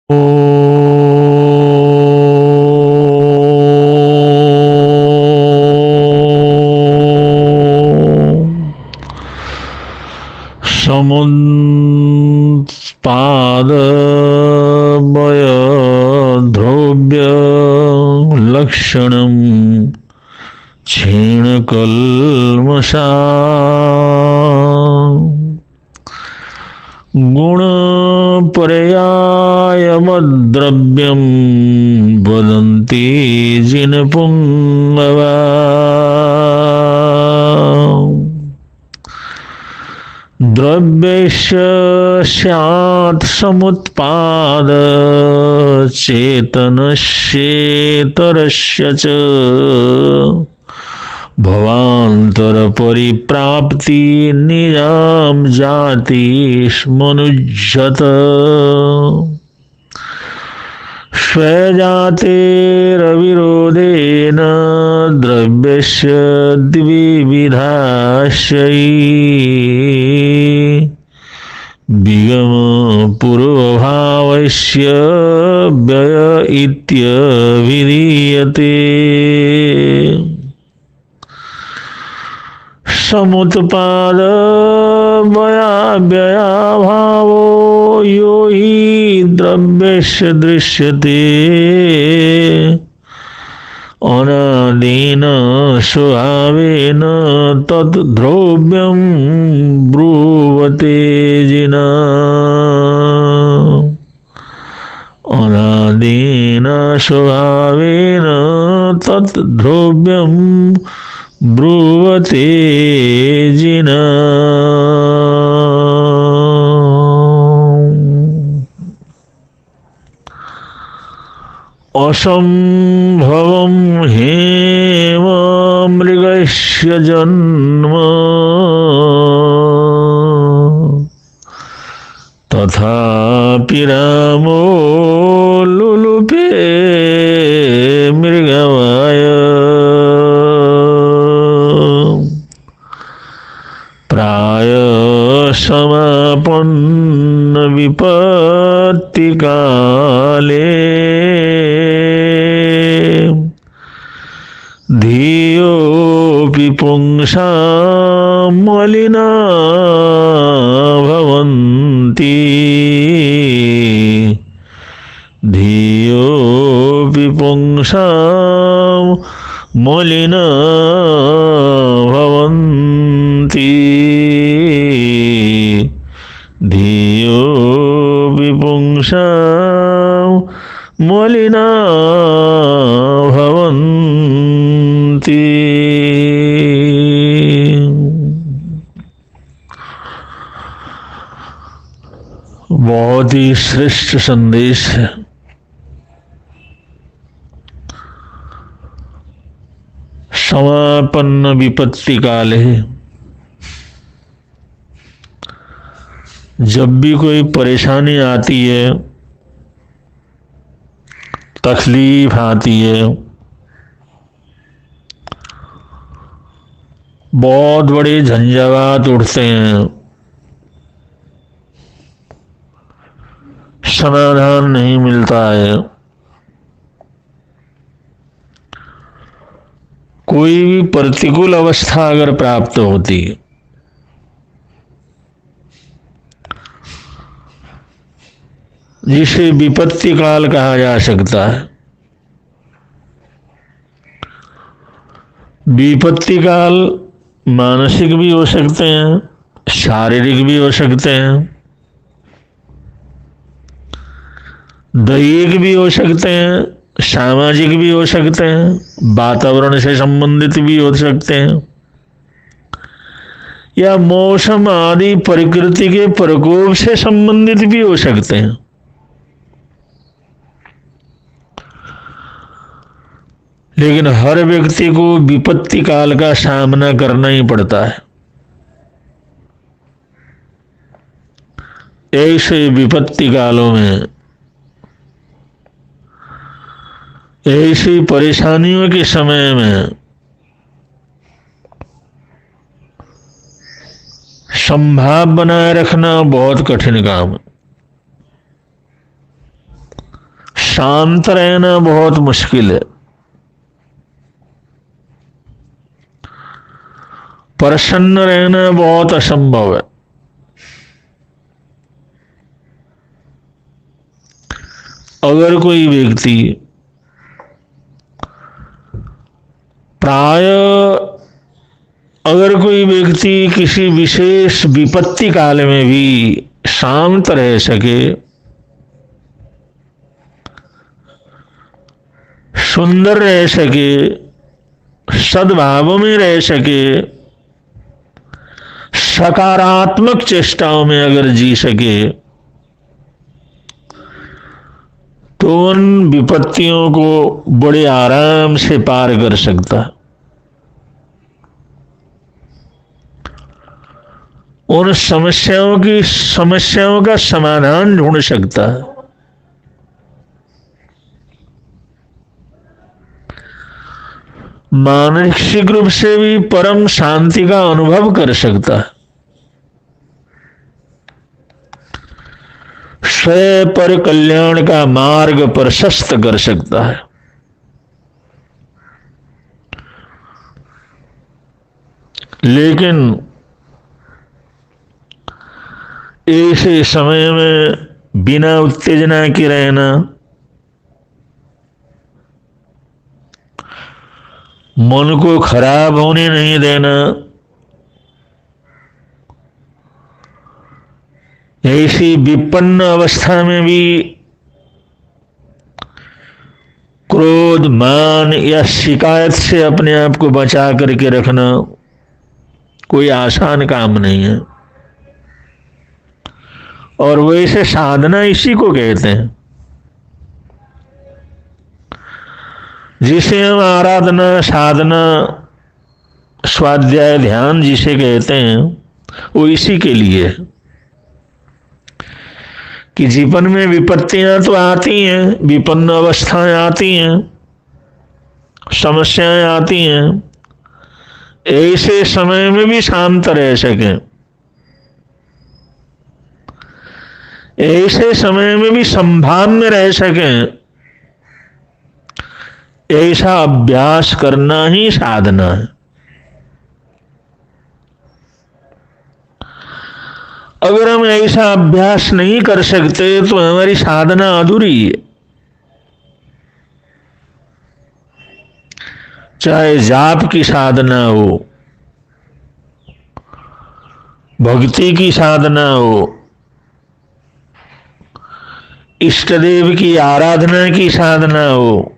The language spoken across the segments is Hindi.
समुत्पादवयध्रुव्य लक्षणं क्षीणकल्मषा गुणपर्यायमद्रव्यं वदन्ति जिनपुङ्गवा द्रव्यस्य स्यात् समुत्पाद चेतनस्येतरस्य च भवान्तर परिप्राप्ति निजाम जातिष्मनुज्यत स्वजातेरविरोधेन द्रव्यस्य द्विविधास्यै विगम पूर्वभावस्य व्यय इत्यभिधीयते समुत्पाद व्ययाभावो यो हि द्रव्यस्य दृश्यते अनादिन स्वभावेन तद्द्रव्यं ब्रुवते जिना अनादिन स्वभावेन तद्द्रव्यं ब्रुवते जिना। असंभवं हेम मृगस्य जन्म तथापि रामो लुलुपे मृगवाय प्राय समापन्न विपत्ति काले धियोऽपि पुंसां मलिना भवन्ति धियोऽपि पुंसां मलिना भवन्ति धियोऽपि पुंसां मलिना भवन्ति। बहुत ही श्रेष्ठ संदेश है। समापन्न विपत्ति काले, जब भी कोई परेशानी आती है, तकलीफ आती है, बहुत बड़े झंझावात उठते हैं, समाधान नहीं मिलता है, कोई भी प्रतिकूल अवस्था अगर प्राप्त होती है, जिसे विपत्ति काल कहा जा सकता है। विपत्ति काल मानसिक भी हो सकते हैं, शारीरिक भी हो सकते हैं, दैहिक भी हो सकते हैं, सामाजिक भी हो सकते हैं, वातावरण से संबंधित भी हो सकते हैं, या मौसम आदि प्रकृति के प्रकोप से संबंधित भी हो सकते हैं। लेकिन हर व्यक्ति को विपत्ति काल का सामना करना ही पड़ता है। ऐसे विपत्ति कालों में, ऐसी परेशानियों के समय में संभाव बनाए रखना बहुत कठिन काम है। शांत रहना बहुत मुश्किल है, प्रसन्न रहना बहुत असंभव है। अगर कोई व्यक्ति अगर कोई व्यक्ति किसी विशेष विपत्ति काल में भी शांत रह सके, सुंदर रह सके, सद्भाव में रह सके, सकारात्मक चेष्टाओं में अगर जी सके, तो उन विपत्तियों को बड़े आराम से पार कर सकता है, उन समस्याओं का समाधान ढूंढ सकता है। मानसिक रूप से भी परम शांति का अनुभव कर सकता है, स्वयं पर कल्याण का मार्ग प्रशस्त कर सकता है। लेकिन ऐसे समय में बिना उत्तेजना के रहना, मन को खराब होने नहीं देना, ऐसी विपन्न अवस्था में भी क्रोध, मान या शिकायत से अपने आप को बचा करके रखना कोई आसान काम नहीं है। और वैसे साधना इसी को कहते हैं, जिसे हम आराधना, साधना, स्वाध्याय, ध्यान जिसे कहते हैं, वो इसी के लिए है कि जीवन में विपत्तियां तो आती हैं, विपन्न अवस्थाएं आती हैं, समस्याएं आती हैं, ऐसे समय में भी शांत रह सकें, ऐसे समय में भी संभान में रह सकें, ऐसा अभ्यास करना ही साधना है। अगर हम ऐसा अभ्यास नहीं कर सकते तो हमारी साधना अधूरी है। चाहे जाप की साधना हो, भक्ति की साधना हो, इष्ट देव की आराधना की साधना हो,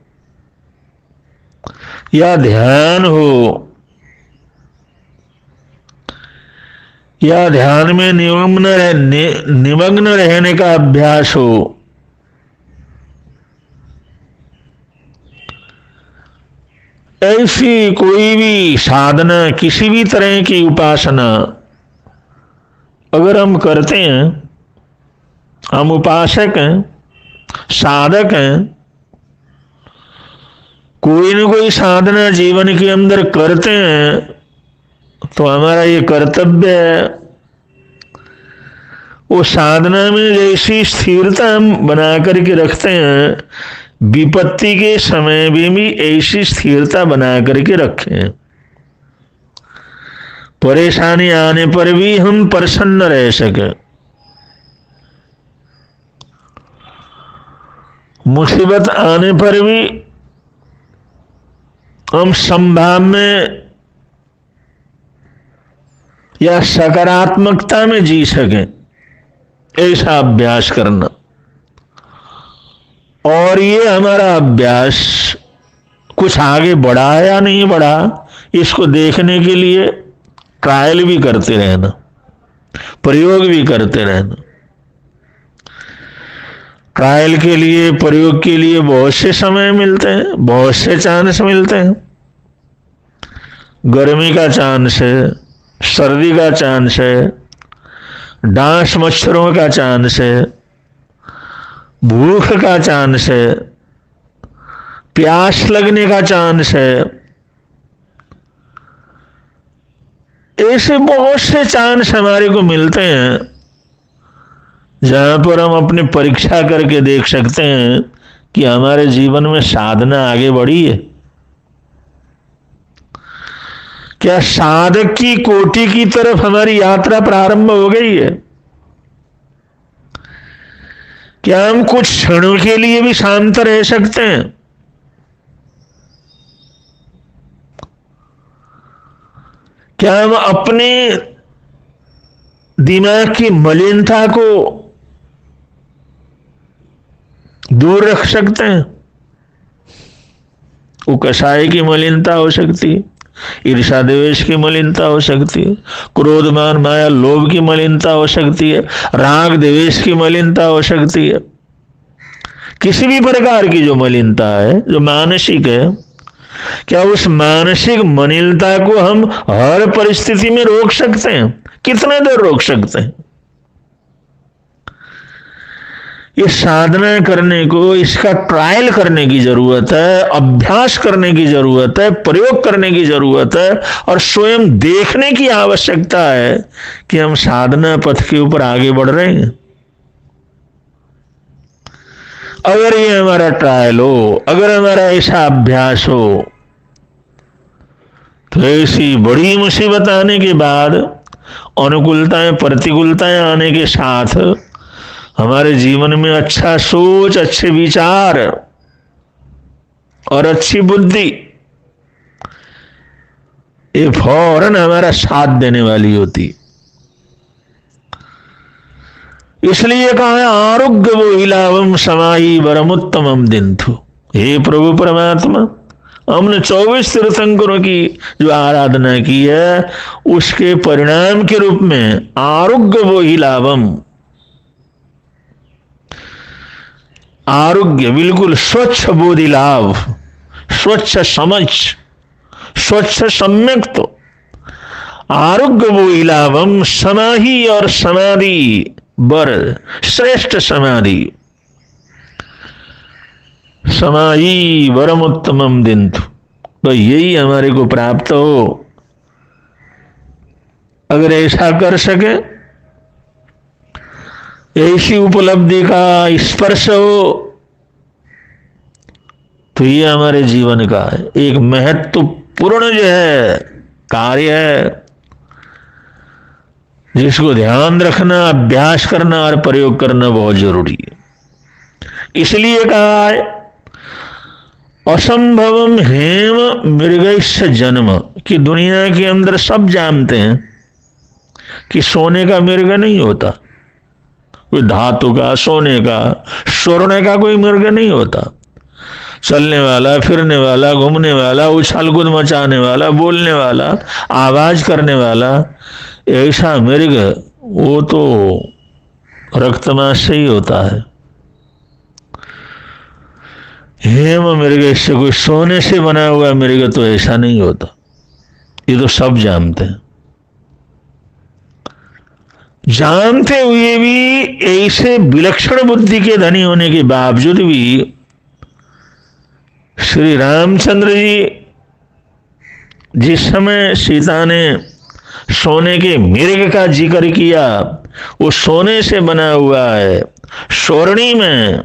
या ध्यान हो, या ध्यान में निमग्न रहने का अभ्यास हो, ऐसी कोई भी साधना, किसी भी तरह की उपासना अगर हम करते हैं, हम उपासक हैं, साधक हैं, कोई न कोई साधना जीवन के अंदर करते हैं, तो हमारा ये कर्तव्य है वो साधना में जैसी स्थिरता हम बना करके रखते हैं, विपत्ति के समय में भी ऐसी स्थिरता बना करके रखें। परेशानी आने पर भी हम प्रसन्न रह सके, मुसीबत आने पर भी हम संभाव में या सकारात्मकता में जी सकें, ऐसा अभ्यास करना। और ये हमारा अभ्यास कुछ आगे बढ़ा या नहीं बढ़ा, इसको देखने के लिए ट्रायल भी करते रहना, प्रयोग भी करते रहना। ट्रायल के लिए, प्रयोग के लिए बहुत से समय मिलते हैं, बहुत से चांस मिलते हैं। गर्मी का चांस है, सर्दी का चांस है, डांस मच्छरों का चांस है, भूख का चांस है, प्यास लगने का चांस है। ऐसे बहुत से चांस हमारे को मिलते हैं जहां पर हम अपनी परीक्षा करके देख सकते हैं कि हमारे जीवन में साधना आगे बढ़ी है? क्या साधक की कोटि की तरफ हमारी यात्रा प्रारंभ हो गई है? क्या हम कुछ क्षणों के लिए भी शांत रह सकते हैं? क्या हम अपने दिमाग की मलिनता को दूर रख सकते हैं? वो कसाय की मलिनता हो सकती है, ईर्षा द्वेष की मलिनता हो सकती है, क्रोध मान माया लोभ की मलिनता हो सकती है, राग द्वेष की मलिनता हो सकती है। किसी भी प्रकार की जो मलिनता है, जो मानसिक है, क्या उस मानसिक मलिनता को हम हर परिस्थिति में रोक सकते हैं? कितने देर रोक सकते हैं? ये साधना करने को, इसका ट्रायल करने की जरूरत है, अभ्यास करने की जरूरत है, प्रयोग करने की जरूरत है, और स्वयं देखने की आवश्यकता है कि हम साधना पथ के ऊपर आगे बढ़ रहे हैं। अगर ये हमारा ट्रायल हो, अगर हमारा ऐसा अभ्यास हो, तो ऐसी बड़ी मुसीबत आने के बाद, अनुकूलताएं प्रतिकूलताएं आने के साथ, हमारे जीवन में अच्छा सोच, अच्छे विचार और अच्छी बुद्धि, ये फौरन हमारा साथ देने वाली होती। इसलिए कहा है आरोग्य वो इलावम समाई वरमुत्तमम दिंथु। हे प्रभु परमात्मा, हमने 24 तीर्थंकरों की जो आराधना की है, उसके परिणाम के रूप में आरोग्य वो इलावम, आरोग्य, बिल्कुल स्वच्छ बोधि लाभ, स्वच्छ समझ, स्वच्छ सम्यक, तो आरोग्य वो इलावम समाहि और समाधि बर, श्रेष्ठ समाधि, समाई वरमुत्तमम दिंतु। तो यही हमारे को प्राप्त हो। अगर ऐसा कर सके, ऐसी उपलब्धि का स्पर्श हो, तो ये हमारे जीवन का एक महत्वपूर्ण जो है कार्य है, जिसको ध्यान रखना, अभ्यास करना और प्रयोग करना बहुत जरूरी है। इसलिए कहा है असंभवम हेम मृगैश्च जन्म, कि दुनिया के अंदर सब जानते हैं कि सोने का मृग नहीं होता, कोई धातु का, सोने का, स्वर्ण का कोई मृग नहीं होता। चलने वाला, फिरने वाला, घूमने वाला, उछाल कूद मचाने वाला, बोलने वाला, आवाज करने वाला, ऐसा मृग वो तो रक्तमांस से ही होता है। हेम मृग से, कोई सोने से बना हुआ मृग तो ऐसा नहीं होता। ये तो सब जानते हैं। जानते हुए भी ऐसे विलक्षण बुद्धि के धनी होने के बावजूद भी श्री रामचंद्र जी जिस समय सीता ने सोने के मृग का जिक्र किया, वो सोने से बना हुआ है, स्वर्णिम है,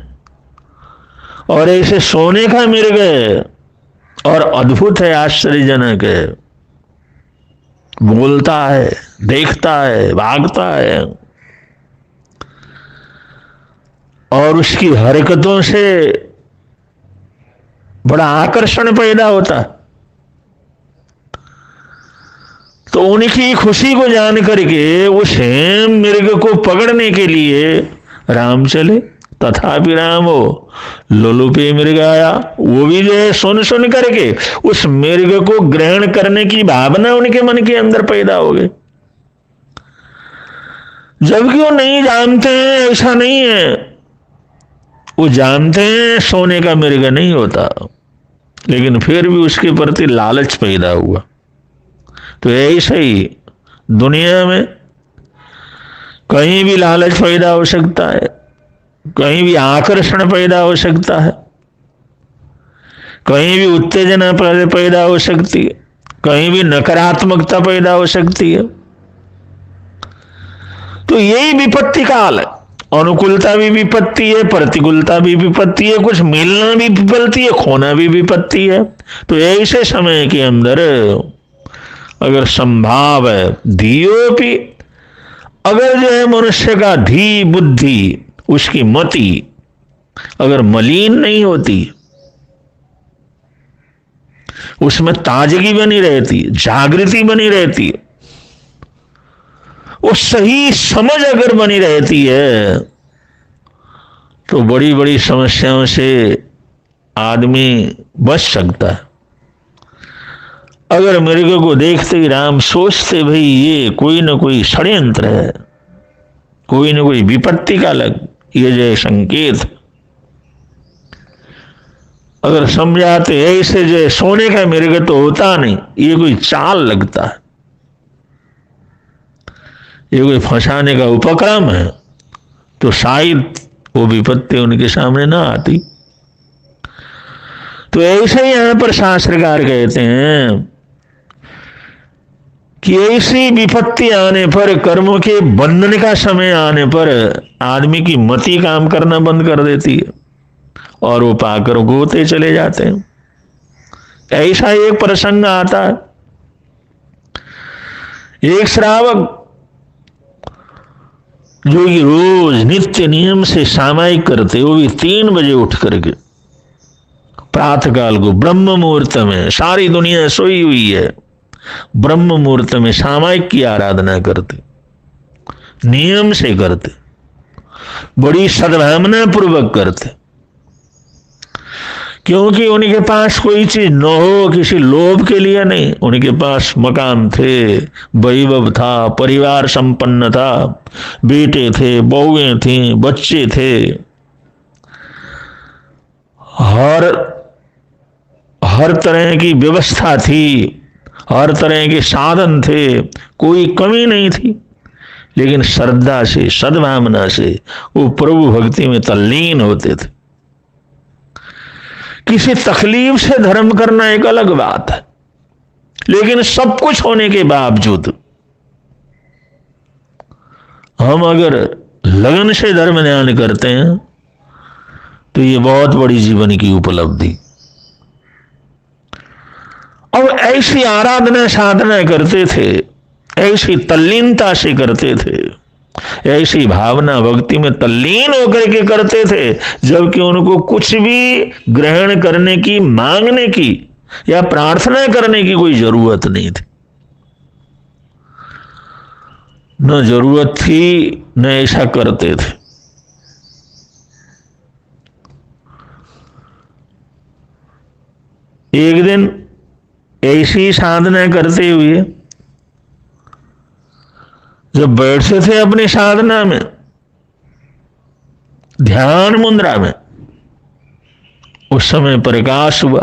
और ऐसे सोने का मृग है, और अद्भुत है, आश्चर्यजनक है, बोलता है, देखता है, भागता है, और उसकी हरकतों से बड़ा आकर्षण पैदा होता है। तो उनकी खुशी को जान करके उस हेम मृग को पकड़ने के लिए राम चले। तथापि राम हो लोलुपे मृग आया, वो भी जो है सुन सुन करके उस मृग को ग्रहण करने की भावना उनके मन के अंदर पैदा हो गई, जबकि वो नहीं जानते हैं, ऐसा नहीं है। वो जानते हैं सोने का मृग नहीं होता, लेकिन फिर भी उसके प्रति लालच पैदा हुआ। तो ऐसे ही दुनिया में कहीं भी लालच पैदा हो सकता है, कहीं भी आकर्षण पैदा हो सकता है, कहीं भी उत्तेजना पैदा हो सकती है, कहीं भी नकारात्मकता पैदा हो सकती है। तो यही विपत्ति काल है। अनुकूलता भी विपत्ति है, प्रतिकूलता भी विपत्ति है, कुछ मिलना भी विपत्ति है, खोना भी विपत्ति है। तो ऐसे समय के अंदर अगर संभाव है धियोपि, अगर जो है मनुष्य का धी बुद्धि, उसकी मति अगर मलिन नहीं होती, उसमें ताजगी बनी रहती, जागृति बनी रहती, वो सही समझ अगर बनी रहती है, तो बड़ी बड़ी समस्याओं से आदमी बच सकता है। अगर मृग को देखते ही राम सोचते भाई ये कोई न कोई षड्यंत्र है, कोई न कोई विपत्ति का ये जो संकेत, अगर समझाते ऐसे जो सोने का मृग तो होता नहीं, ये कोई चाल लगता है, ये कोई फंसाने का उपक्रम है, तो शायद वो विपत्ति उनके सामने ना आती। तो ऐसे ही यहां पर शास्त्रकार कहते हैं कि ऐसी विपत्ति आने पर, कर्मों के बंधन का समय आने पर आदमी की मति काम करना बंद कर देती है और वो पाकर गोते चले जाते हैं। ऐसा एक प्रसंग आता है, एक श्रावक जो कि रोज नित्य नियम से सामायिक करते, वो भी 3 बजे उठ करके प्रातः काल को ब्रह्म मुहूर्त में, सारी दुनिया सोई हुई है, ब्रह्म मुहूर्त में सामायिक की आराधना करते, नियम से करते, बड़ी सद्भावना पूर्वक करते, क्योंकि उनके पास कोई चीज न हो किसी लोभ के लिए नहीं। उनके पास मकान थे, वैभव था, परिवार संपन्न था, बेटे थे, बहुएं थी, बच्चे थे, हर तरह की व्यवस्था थी, हर तरह के साधन थे, कोई कमी नहीं थी, लेकिन श्रद्धा से, सद्भावना से वो प्रभु भक्ति में तल्लीन होते थे। किसी तकलीफ से धर्म करना एक अलग बात है, लेकिन सब कुछ होने के बावजूद हम अगर लगन से धर्म ध्यान करते हैं तो ये बहुत बड़ी जीवन की उपलब्धि। और ऐसी आराधना साधना करते थे, ऐसी तल्लीनता से करते थे, ऐसी भावना भक्ति में तल्लीन होकर के करते थे, जबकि उनको कुछ भी ग्रहण करने की, मांगने की या प्रार्थना करने की कोई जरूरत नहीं थी। न जरूरत थी, न ऐसा करते थे। एक दिन ऐसी साधना करते हुए जब बैठते थे अपनी साधना में, ध्यान मुद्रा में, उस समय प्रकाश हुआ।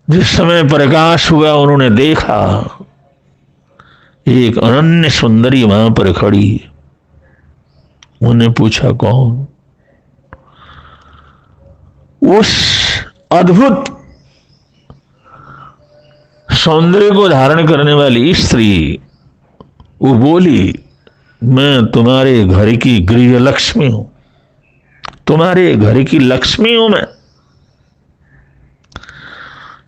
जिस समय प्रकाश हुआ उन्होंने देखा एक अनन्य सुंदरी वहां पर खड़ी। उन्हें पूछा कौन? उस अद्भुत सौंदर्य को धारण करने वाली स्त्री वो बोली, मैं तुम्हारे घर की गृह लक्ष्मी हूं, तुम्हारे घर की लक्ष्मी हूं मैं।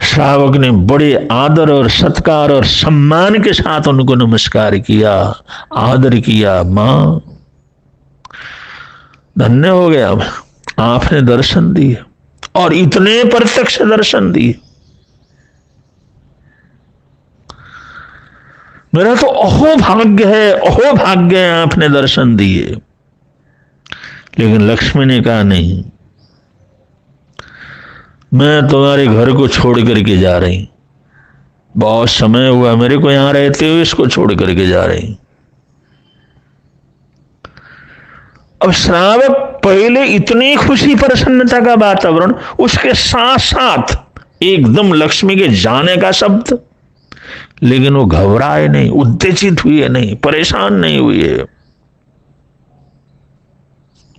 श्रावक ने बड़े आदर और सत्कार और सम्मान के साथ उनको नमस्कार किया, आदर किया। मां, धन्य हो गया, आपने दर्शन दिए और इतने प्रत्यक्ष दर्शन दिए। मेरा तो अहो भाग्य है, अहो भाग्य है, आपने दर्शन दिए। लेकिन लक्ष्मी ने कहा नहीं, मैं तुम्हारे घर को छोड़ करके जा रही, बहुत समय हुआ मेरे को यहां रहते हुए, इसको छोड़ करके जा रही। अब श्रावक पहले इतनी खुशी प्रसन्नता का वातावरण, उसके साथ साथ एकदम लक्ष्मी के जाने का शब्द, लेकिन वो घबराए नहीं, उत्तेजित हुए नहीं, परेशान नहीं हुए।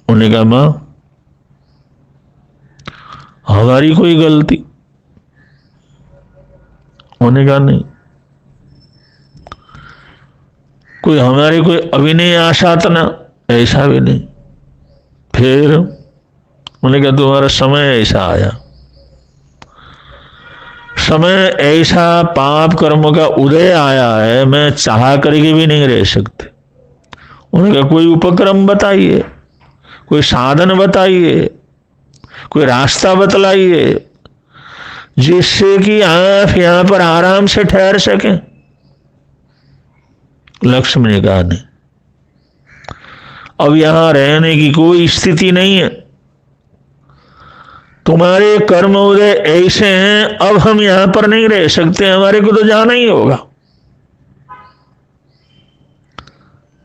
उन्होंने कहा मां, हमारी कोई गलती? उन्होंने कहा नहीं, कोई हमारी कोई अभिनय आशा तो ना, ऐसा भी नहीं। फिर मैंने कहा तुम्हारा समय ऐसा आया, समय ऐसा पाप कर्म का उदय आया है, मैं चाह करके भी नहीं रह सकते। उन्होंने कहा कोई उपक्रम बताइए, कोई साधन बताइए, कोई रास्ता बतलाइए जिससे कि आप यहां पर आराम से ठहर सकें। लक्ष्मी ने कहा नहीं, अब यहां रहने की कोई स्थिति नहीं है, तुम्हारे कर्म उदय ऐसे हैं, अब हम यहां पर नहीं रह सकते, हमारे को तो जाना ही होगा।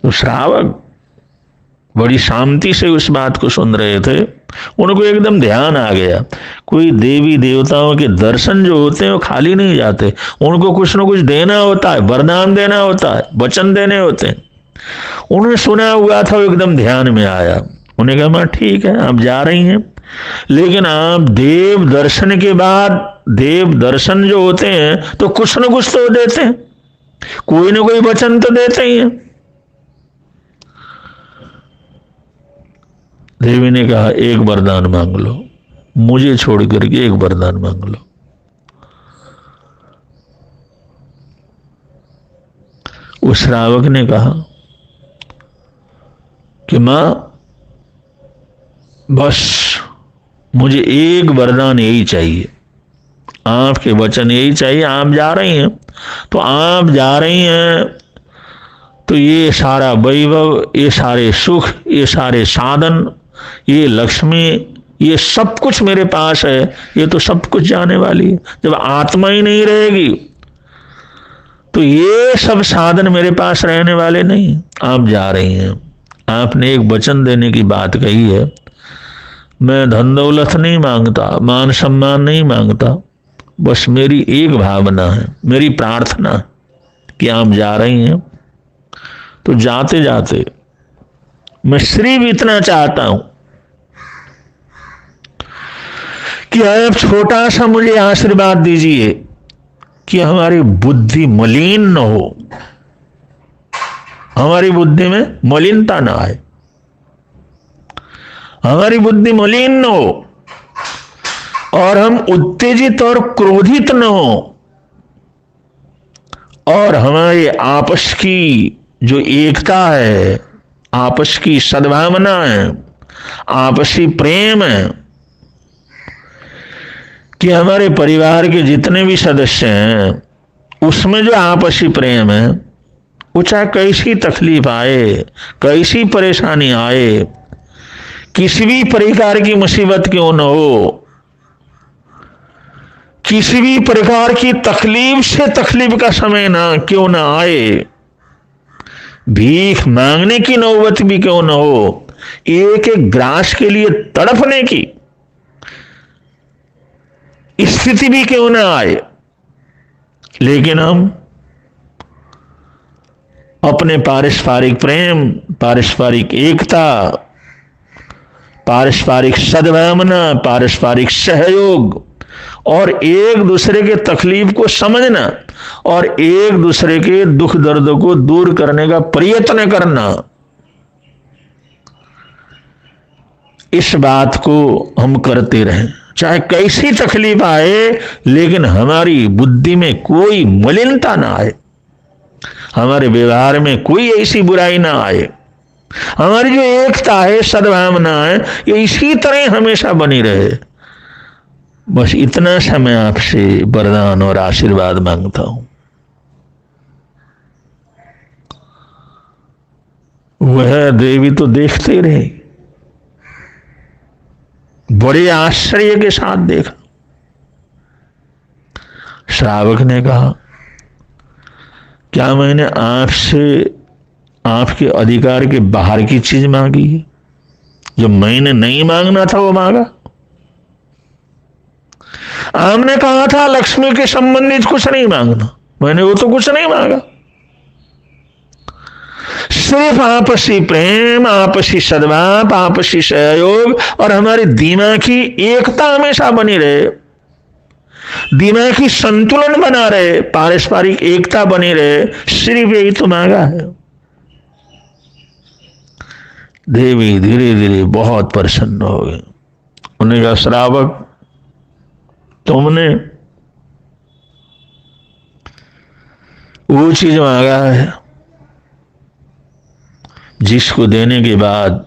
तो श्रावक बड़ी शांति से उस बात को सुन रहे थे। उनको एकदम ध्यान आ गया, कोई देवी देवताओं के दर्शन जो होते हैं वो खाली नहीं जाते, उनको कुछ ना कुछ देना होता है, वरदान देना होता है, वचन देने होते हैं। उन्हें सुना हुआ था, वो एकदम ध्यान में आया। उन्हें कहा मैं ठीक है, आप जा रही हैं, लेकिन आप देव दर्शन के बाद, देव दर्शन जो होते हैं तो कुछ ना कुछ तो देते हैं, कोई ना कोई वचन तो देते ही हैं। देवी ने कहा एक वरदान मांग लो, मुझे छोड़ करके एक वरदान मांग लो। उस श्रावक ने कहा कि मां बस मुझे एक वरदान यही चाहिए, आपके वचन यही चाहिए। आप जा रही हैं तो आप जा रही हैं तो ये सारा वैभव, ये सारे सुख, ये सारे साधन, ये लक्ष्मी, ये सब कुछ मेरे पास है, ये तो सब कुछ जाने वाली है। जब आत्मा ही नहीं रहेगी तो ये सब साधन मेरे पास रहने वाले नहीं। आप जा रही हैं, आपने एक वचन देने की बात कही है, मैं धन दौलत नहीं मांगता, मान सम्मान नहीं मांगता, बस मेरी एक भावना है, मेरी प्रार्थना कि आप जा रही हैं तो जाते जाते मैं सिर्फ इतना चाहता हूं कि आप छोटा सा मुझे आशीर्वाद दीजिए कि हमारी बुद्धि मलिन न हो, हमारी बुद्धि में मलिनता ना आए, हमारी बुद्धि मलिन न हो और हम उत्तेजित और क्रोधित न हो, और हमारे आपस की जो एकता है, आपस की सद्भावना है, आपसी प्रेम है, कि हमारे परिवार के जितने भी सदस्य हैं उसमें जो आपसी प्रेम है, वो चाहे कैसी तकलीफ आए, कैसी परेशानी आए, किसी भी प्रकार की मुसीबत क्यों न हो, किसी भी प्रकार की तकलीफ से तकलीफ का समय ना क्यों ना आए, भीख मांगने की नौबत भी क्यों न हो, एक एक ग्रास के लिए तड़पने की स्थिति भी क्यों ना आए, लेकिन हम अपने पारस्परिक प्रेम, पारस्परिक एकता, पारस्परिक सद्भावना, पारस्परिक सहयोग और एक दूसरे के तकलीफ को समझना और एक दूसरे के दुख दर्द को दूर करने का प्रयत्न करना, इस बात को हम करते रहें। चाहे कैसी तकलीफ आए, लेकिन हमारी बुद्धि में कोई मलिनता ना आए, हमारे व्यवहार में कोई ऐसी बुराई ना आए, हमारी जो एकता है, सद्भावना है, ये इसी तरह हमेशा बनी रहे। बस इतना सा मैं आपसे वरदान और आशीर्वाद मांगता हूं। वह देवी तो देखते रहे, बड़े आश्चर्य के साथ देखा। श्रावक ने कहा क्या मैंने आपसे आपके अधिकार के बाहर की चीज मांगी है? जो मैंने नहीं मांगना था वो मांगा। आपने कहा था लक्ष्मी के संबंधित कुछ नहीं मांगना, मैंने वो तो कुछ नहीं मांगा। सिर्फ आपसी प्रेम, आपसी सद्भाव, आपसी सहयोग और हमारी दिमाग की एकता हमेशा बनी रहे, दिमाग की संतुलन बना रहे, पारस्परिक एकता बनी रहे, सिर्फ यही तो मांगा है। देवी धीरे धीरे बहुत प्रसन्न हो गए। उन्होंने कहा, श्रावक, तुमने वो चीज मांगा है जिसको देने के बाद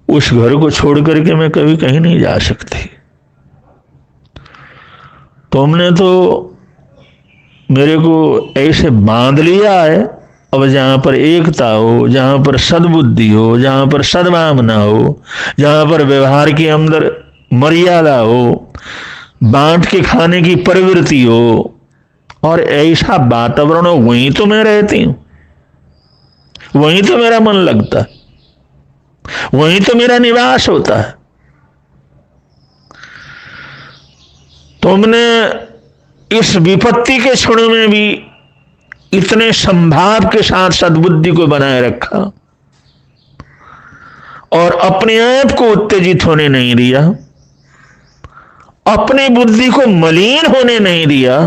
उस घर को छोड़ करके मैं कभी कहीं नहीं जा सकती। तुमने तो मेरे को ऐसे बांध लिया है, अब जहां पर एकता हो, जहां पर सद्बुद्धि हो, जहां पर सद्भावना हो, जहां पर व्यवहार के अंदर मर्यादा हो, बांट के खाने की प्रवृत्ति हो, और ऐसा वातावरण हो, वहीं तो मैं रहती हूं, वहीं तो मेरा मन लगता है, वहीं तो मेरा निवास होता है। तुमने इस विपत्ति के क्षण में भी इतने संभाव के साथ सद्बुद्धि को बनाए रखा और अपने आप को उत्तेजित होने नहीं दिया, अपनी बुद्धि को मलिन होने नहीं दिया,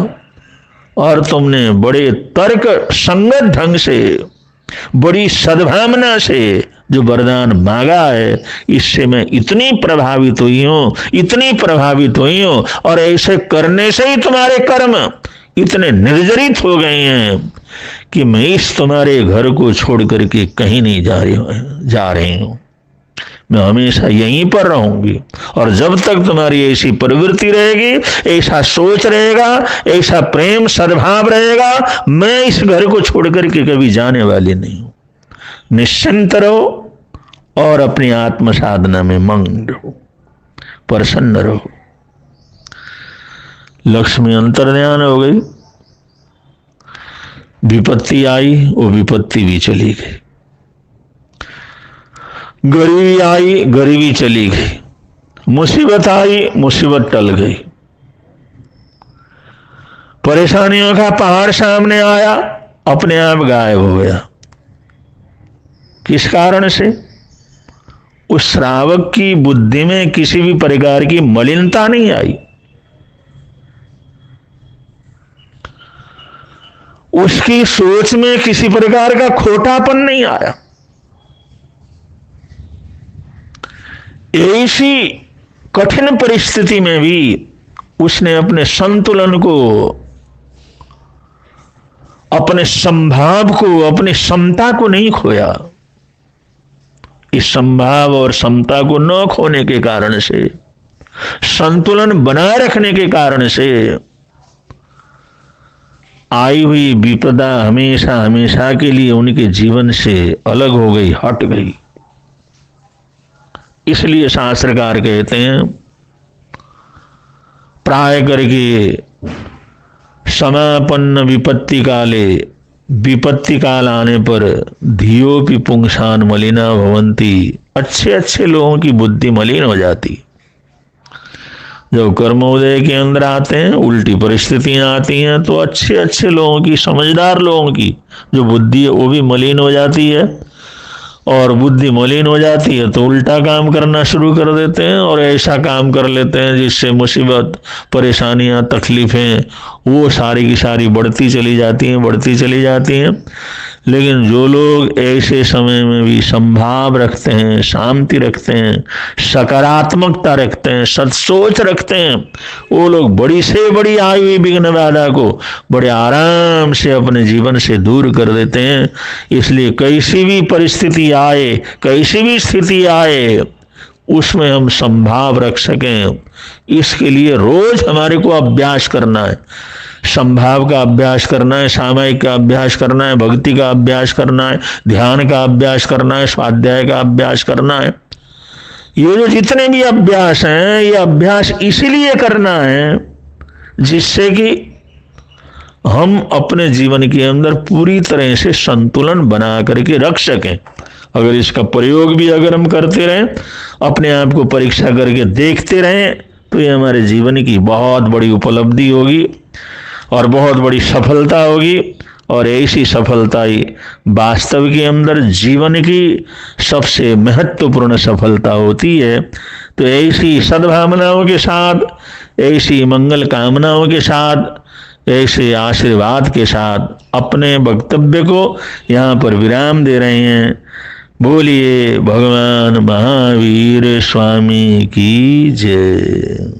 और तुमने बड़े तर्क संगत ढंग से, बड़ी सद्भावना से जो वरदान मांगा है, इससे मैं इतनी प्रभावित हुई हूं, इतनी प्रभावित हुई हूं, और ऐसे करने से ही तुम्हारे कर्म इतने निर्जरित हो गए हैं कि मैं इस तुम्हारे घर को छोड़ करके कहीं नहीं जा रही हूं। मैं हमेशा यहीं पर रहूंगी, और जब तक तुम्हारी ऐसी प्रवृत्ति रहेगी, ऐसा सोच रहेगा, ऐसा प्रेम सद्भाव रहेगा, मैं इस घर को छोड़ करके कभी जाने वाली नहीं हूं। निश्चिंत रहो और अपनी आत्म साधना में मग्न रहो, प्रसन्न रहो। लक्ष्मी अंतर्ध्यान हो गई, विपत्ति आई, वो विपत्ति भी चली गई, गरीबी आई, गरीबी चली गई, मुसीबत आई, मुसीबत टल गई, परेशानियों का पहाड़ सामने आया, अपने आप गायब हो गया। किस कारण से? उस श्रावक की बुद्धि में किसी भी प्रकार की मलिनता नहीं आई, उसकी सोच में किसी प्रकार का खोटापन नहीं आया। ऐसी कठिन परिस्थिति में भी उसने अपने संतुलन को, अपने संभाव को, अपनी समता को नहीं खोया। इस संभाव और समता को न खोने के कारण से, संतुलन बनाए रखने के कारण से आई हुई विपदा हमेशा हमेशा के लिए उनके जीवन से अलग हो गई, हट गई। इसलिए शास्त्रकार कहते हैं, प्राय करके समापन्न विपत्ति काले, विपत्ति काल आने पर धियोपि पुंसान मलिना भवंती। अच्छे अच्छे लोगों की बुद्धि मलिन हो जाती। जब कर्मोदय के अंदर आते हैं, उल्टी परिस्थितियां आती हैं, तो अच्छे अच्छे लोगों की, समझदार लोगों की जो बुद्धि है वो भी मलिन हो जाती है, और बुद्धि मलिन हो जाती है तो उल्टा काम करना शुरू कर देते हैं, और ऐसा काम कर लेते हैं जिससे मुसीबत, परेशानियां, तकलीफें वो सारी की सारी बढ़ती चली जाती हैं, बढ़ती चली जाती हैं। लेकिन जो लोग ऐसे समय में भी संभाव रखते हैं, शांति रखते हैं, सकारात्मकता रखते हैं, सत्सोच रखते हैं, वो लोग बड़ी से बड़ी आई हुई विघ्न बाधा को बड़े आराम से अपने जीवन से दूर कर देते हैं। इसलिए कैसी भी परिस्थिति आए, कैसी भी स्थिति आए, उसमें हम संभाव रख सकें, इसके लिए रोज हमारे को अभ्यास करना है। संभाव का अभ्यास करना है, सामायिक का अभ्यास करना है, भक्ति का अभ्यास करना है, ध्यान का अभ्यास करना है, स्वाध्याय का अभ्यास करना है। ये जो जितने भी अभ्यास हैं, ये अभ्यास इसीलिए करना है जिससे कि हम अपने जीवन के अंदर पूरी तरह से संतुलन बना करके रख सकें। अगर इसका प्रयोग भी अगर हम करते रहें, अपने आप को परीक्षा करके देखते रहें, तो ये हमारे जीवन की बहुत बड़ी उपलब्धि होगी और बहुत बड़ी सफलता होगी। और ऐसी सफलता ही वास्तव के अंदर जीवन की सबसे महत्वपूर्ण सफलता होती है। तो ऐसी सद्भावनाओं के साथ, ऐसी मंगल कामनाओं के साथ, ऐसे आशीर्वाद के साथ अपने वक्तव्य को यहाँ पर विराम दे रहे हैं। बोलिए भगवान महावीर स्वामी की जय।